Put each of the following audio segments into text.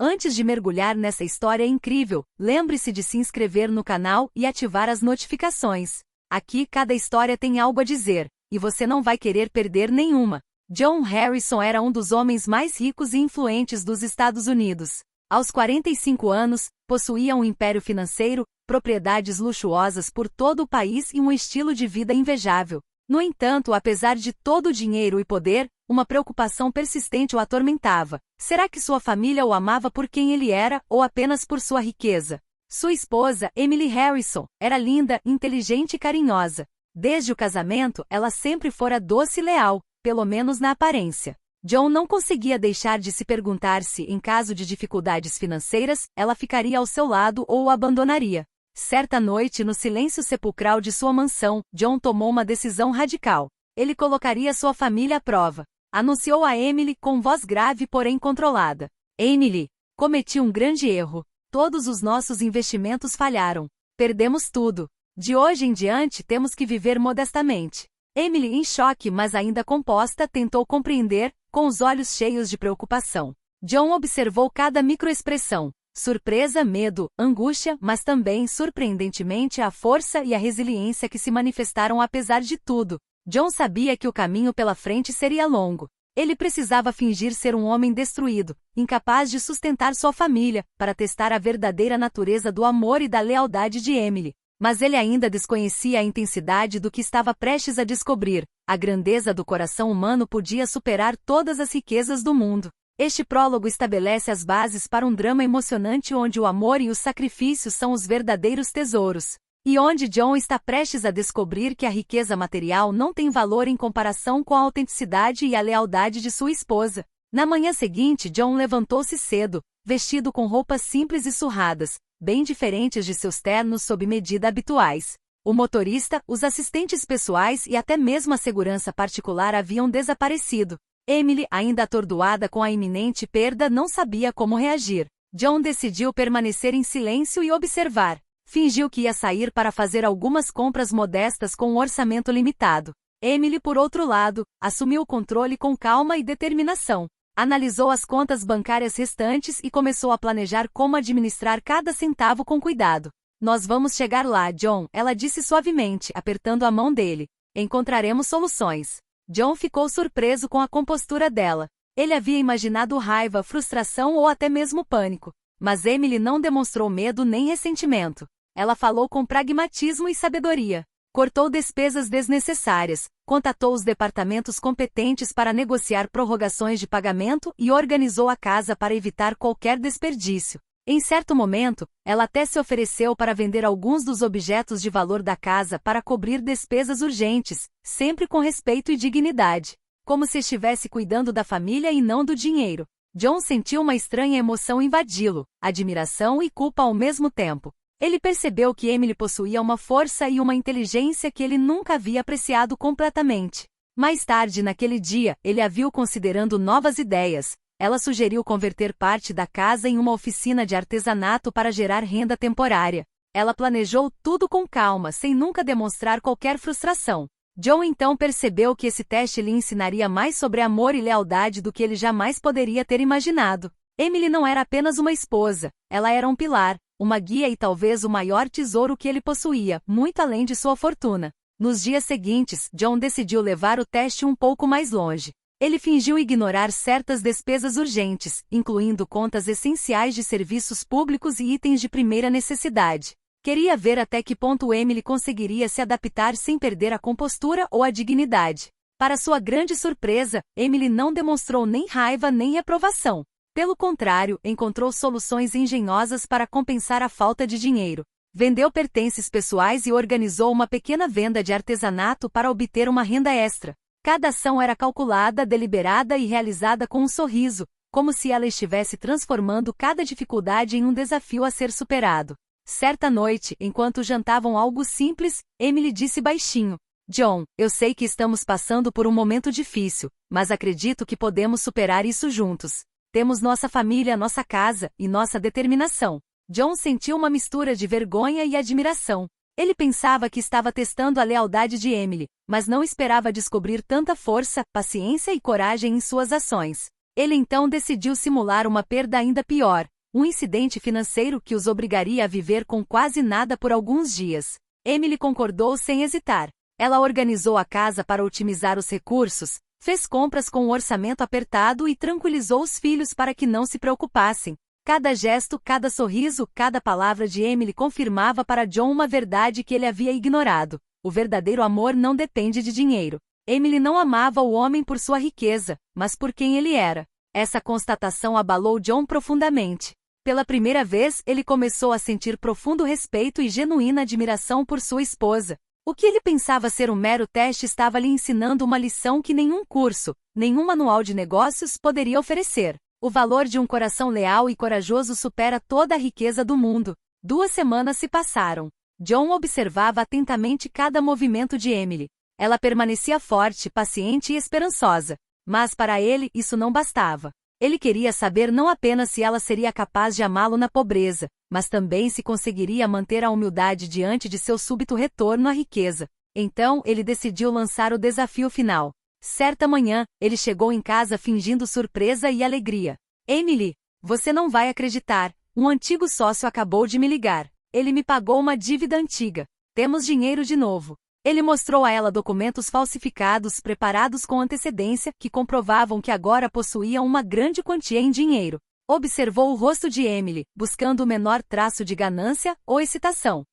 Antes de mergulhar nessa história incrível, lembre-se de se inscrever no canal e ativar as notificações. Aqui cada história tem algo a dizer, e você não vai querer perder nenhuma. John Harrison era um dos homens mais ricos e influentes dos Estados Unidos. Aos 45 anos, possuía um império financeiro, propriedades luxuosas por todo o país e um estilo de vida invejável. No entanto, apesar de todo o dinheiro e poder, uma preocupação persistente o atormentava. Será que sua família o amava por quem ele era, ou apenas por sua riqueza? Sua esposa, Emily Harrison, era linda, inteligente e carinhosa. Desde o casamento, ela sempre fora doce e leal, pelo menos na aparência. John não conseguia deixar de se perguntar se, em caso de dificuldades financeiras, ela ficaria ao seu lado ou o abandonaria. Certa noite, no silêncio sepulcral de sua mansão, John tomou uma decisão radical. Ele colocaria sua família à prova. Anunciou a Emily com voz grave, porém controlada. Emily, cometi um grande erro. Todos os nossos investimentos falharam. Perdemos tudo. De hoje em diante temos que viver modestamente. Emily, em choque, mas ainda composta, tentou compreender, com os olhos cheios de preocupação. John observou cada microexpressão. Surpresa, medo, angústia, mas também, surpreendentemente, a força e a resiliência que se manifestaram apesar de tudo. John sabia que o caminho pela frente seria longo. Ele precisava fingir ser um homem destruído, incapaz de sustentar sua família, para testar a verdadeira natureza do amor e da lealdade de Emily. Mas ele ainda desconhecia a intensidade do que estava prestes a descobrir. A grandeza do coração humano podia superar todas as riquezas do mundo. Este prólogo estabelece as bases para um drama emocionante onde o amor e os sacrifícios são os verdadeiros tesouros. E onde John está prestes a descobrir que a riqueza material não tem valor em comparação com a autenticidade e a lealdade de sua esposa. Na manhã seguinte, John levantou-se cedo, vestido com roupas simples e surradas, bem diferentes de seus ternos sob medida habituais. O motorista, os assistentes pessoais e até mesmo a segurança particular haviam desaparecido. Emily, ainda atordoada com a iminente perda, não sabia como reagir. John decidiu permanecer em silêncio e observar. Fingiu que ia sair para fazer algumas compras modestas com um orçamento limitado. Emily, por outro lado, assumiu o controle com calma e determinação. Analisou as contas bancárias restantes e começou a planejar como administrar cada centavo com cuidado. Nós vamos chegar lá, John, ela disse suavemente, apertando a mão dele. Encontraremos soluções. John ficou surpreso com a compostura dela. Ele havia imaginado raiva, frustração ou até mesmo pânico. Mas Emily não demonstrou medo nem ressentimento. Ela falou com pragmatismo e sabedoria. Cortou despesas desnecessárias, contatou os departamentos competentes para negociar prorrogações de pagamento e organizou a casa para evitar qualquer desperdício. Em certo momento, ela até se ofereceu para vender alguns dos objetos de valor da casa para cobrir despesas urgentes, sempre com respeito e dignidade. Como se estivesse cuidando da família e não do dinheiro. John sentiu uma estranha emoção invadi-lo, admiração e culpa ao mesmo tempo. Ele percebeu que Emily possuía uma força e uma inteligência que ele nunca havia apreciado completamente. Mais tarde naquele dia, ele a viu considerando novas ideias. Ela sugeriu converter parte da casa em uma oficina de artesanato para gerar renda temporária. Ela planejou tudo com calma, sem nunca demonstrar qualquer frustração. John então percebeu que esse teste lhe ensinaria mais sobre amor e lealdade do que ele jamais poderia ter imaginado. Emily não era apenas uma esposa, ela era um pilar, uma guia e talvez o maior tesouro que ele possuía, muito além de sua fortuna. Nos dias seguintes, John decidiu levar o teste um pouco mais longe. Ele fingiu ignorar certas despesas urgentes, incluindo contas essenciais de serviços públicos e itens de primeira necessidade. Queria ver até que ponto Emily conseguiria se adaptar sem perder a compostura ou a dignidade. Para sua grande surpresa, Emily não demonstrou nem raiva nem reprovação. Pelo contrário, encontrou soluções engenhosas para compensar a falta de dinheiro. Vendeu pertences pessoais e organizou uma pequena venda de artesanato para obter uma renda extra. Cada ação era calculada, deliberada e realizada com um sorriso, como se ela estivesse transformando cada dificuldade em um desafio a ser superado. Certa noite, enquanto jantavam algo simples, Emily disse baixinho: John, eu sei que estamos passando por um momento difícil, mas acredito que podemos superar isso juntos. Temos nossa família, nossa casa e nossa determinação. John sentiu uma mistura de vergonha e admiração. Ele pensava que estava testando a lealdade de Emily, mas não esperava descobrir tanta força, paciência e coragem em suas ações. Ele então decidiu simular uma perda ainda pior, um incidente financeiro que os obrigaria a viver com quase nada por alguns dias. Emily concordou sem hesitar. Ela organizou a casa para otimizar os recursos, fez compras com um orçamento apertado e tranquilizou os filhos para que não se preocupassem. Cada gesto, cada sorriso, cada palavra de Emily confirmava para John uma verdade que ele havia ignorado. O verdadeiro amor não depende de dinheiro. Emily não amava o homem por sua riqueza, mas por quem ele era. Essa constatação abalou John profundamente. Pela primeira vez, ele começou a sentir profundo respeito e genuína admiração por sua esposa. O que ele pensava ser um mero teste estava lhe ensinando uma lição que nenhum curso, nenhum manual de negócios poderia oferecer. O valor de um coração leal e corajoso supera toda a riqueza do mundo. 2 semanas se passaram. John observava atentamente cada movimento de Emily. Ela permanecia forte, paciente e esperançosa. Mas para ele, isso não bastava. Ele queria saber não apenas se ela seria capaz de amá-lo na pobreza, mas também se conseguiria manter a humildade diante de seu súbito retorno à riqueza. Então, ele decidiu lançar o desafio final. Certa manhã, ele chegou em casa fingindo surpresa e alegria. Emily, você não vai acreditar, um antigo sócio acabou de me ligar. Ele me pagou uma dívida antiga. Temos dinheiro de novo. Ele mostrou a ela documentos falsificados preparados com antecedência que comprovavam que agora possuía uma grande quantia em dinheiro. Observou o rosto de Emily, buscando o menor traço de ganância ou excitação.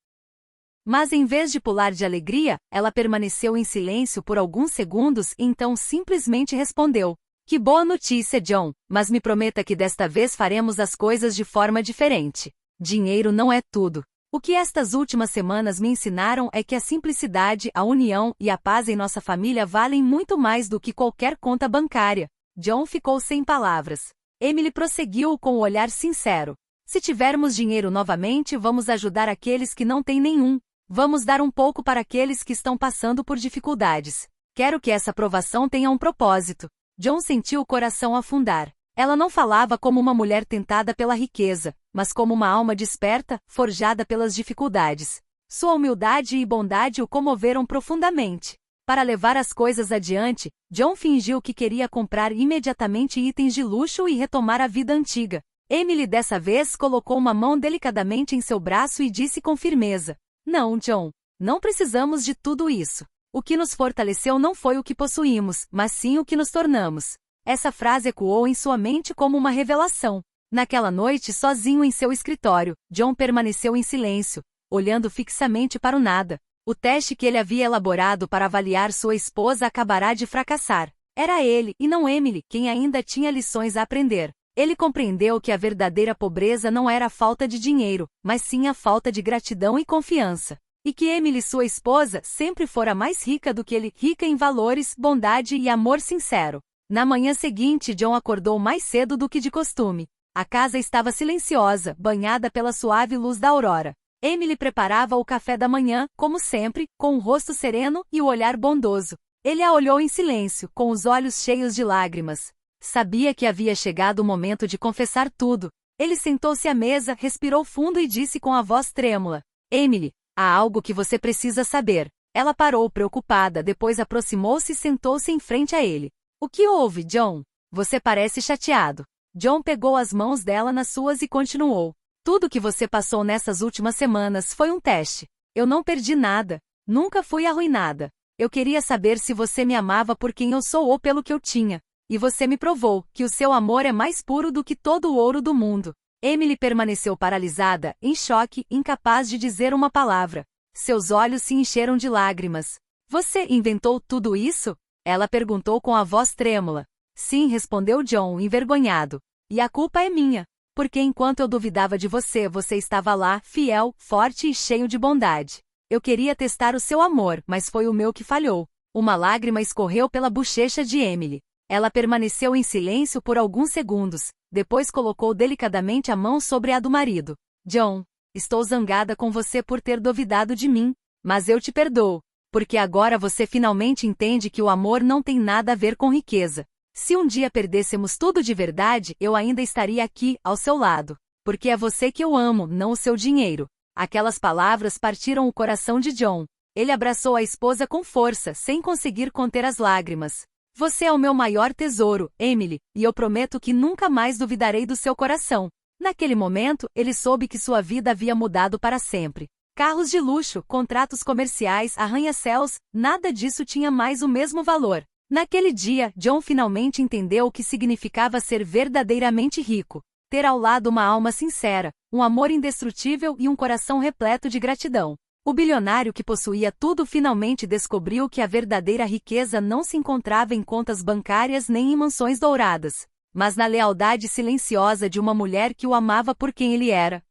Mas em vez de pular de alegria, ela permaneceu em silêncio por alguns segundos e então simplesmente respondeu: "Que boa notícia, John, mas me prometa que desta vez faremos as coisas de forma diferente. Dinheiro não é tudo. O que estas últimas semanas me ensinaram é que a simplicidade, a união e a paz em nossa família valem muito mais do que qualquer conta bancária." John ficou sem palavras. Emily prosseguiu com o olhar sincero: "Se tivermos dinheiro novamente, vamos ajudar aqueles que não têm nenhum. Vamos dar um pouco para aqueles que estão passando por dificuldades. Quero que essa provação tenha um propósito." John sentiu o coração afundar. Ela não falava como uma mulher tentada pela riqueza, mas como uma alma desperta, forjada pelas dificuldades. Sua humildade e bondade o comoveram profundamente. Para levar as coisas adiante, John fingiu que queria comprar imediatamente itens de luxo e retomar a vida antiga. Emily dessa vez colocou uma mão delicadamente em seu braço e disse com firmeza: "Não, John, não precisamos de tudo isso. O que nos fortaleceu não foi o que possuímos, mas sim o que nos tornamos." Essa frase ecoou em sua mente como uma revelação. Naquela noite, sozinho em seu escritório, John permaneceu em silêncio, olhando fixamente para o nada. O teste que ele havia elaborado para avaliar sua esposa acabará de fracassar. Era ele, e não Emily, quem ainda tinha lições a aprender. Ele compreendeu que a verdadeira pobreza não era a falta de dinheiro, mas sim a falta de gratidão e confiança. E que Emily, sua esposa, sempre fora mais rica do que ele, rica em valores, bondade e amor sincero. Na manhã seguinte, John acordou mais cedo do que de costume. A casa estava silenciosa, banhada pela suave luz da aurora. Emily preparava o café da manhã, como sempre, com um rosto sereno e o olhar bondoso. Ele a olhou em silêncio, com os olhos cheios de lágrimas. Sabia que havia chegado o momento de confessar tudo. Ele sentou-se à mesa, respirou fundo e disse com a voz trêmula: "Emily, há algo que você precisa saber." Ela parou preocupada, depois aproximou-se e sentou-se em frente a ele. "O que houve, John? Você parece chateado." John pegou as mãos dela nas suas e continuou: "Tudo que você passou nessas últimas semanas foi um teste. Eu não perdi nada. Nunca fui arruinada. Eu queria saber se você me amava por quem eu sou ou pelo que eu tinha. E você me provou que o seu amor é mais puro do que todo o ouro do mundo." Emily permaneceu paralisada, em choque, incapaz de dizer uma palavra. Seus olhos se encheram de lágrimas. "Você inventou tudo isso?" Ela perguntou com a voz trêmula. "Sim", respondeu John, envergonhado. "E a culpa é minha. Porque enquanto eu duvidava de você, você estava lá, fiel, forte e cheio de bondade. Eu queria testar o seu amor, mas foi o meu que falhou." Uma lágrima escorreu pela bochecha de Emily. Ela permaneceu em silêncio por alguns segundos, depois colocou delicadamente a mão sobre a do marido. "John, estou zangada com você por ter duvidado de mim, mas eu te perdoo. Porque agora você finalmente entende que o amor não tem nada a ver com riqueza. Se um dia perdêssemos tudo de verdade, eu ainda estaria aqui, ao seu lado. Porque é você que eu amo, não o seu dinheiro." Aquelas palavras partiram o coração de John. Ele abraçou a esposa com força, sem conseguir conter as lágrimas. Você é o meu maior tesouro, Emily, e eu prometo que nunca mais duvidarei do seu coração. Naquele momento, ele soube que sua vida havia mudado para sempre. Carros de luxo, contratos comerciais, arranha-céus, nada disso tinha mais o mesmo valor. Naquele dia, John finalmente entendeu o que significava ser verdadeiramente rico. Ter ao lado uma alma sincera, um amor indestrutível e um coração repleto de gratidão. O bilionário que possuía tudo finalmente descobriu que a verdadeira riqueza não se encontrava em contas bancárias nem em mansões douradas, mas na lealdade silenciosa de uma mulher que o amava por quem ele era.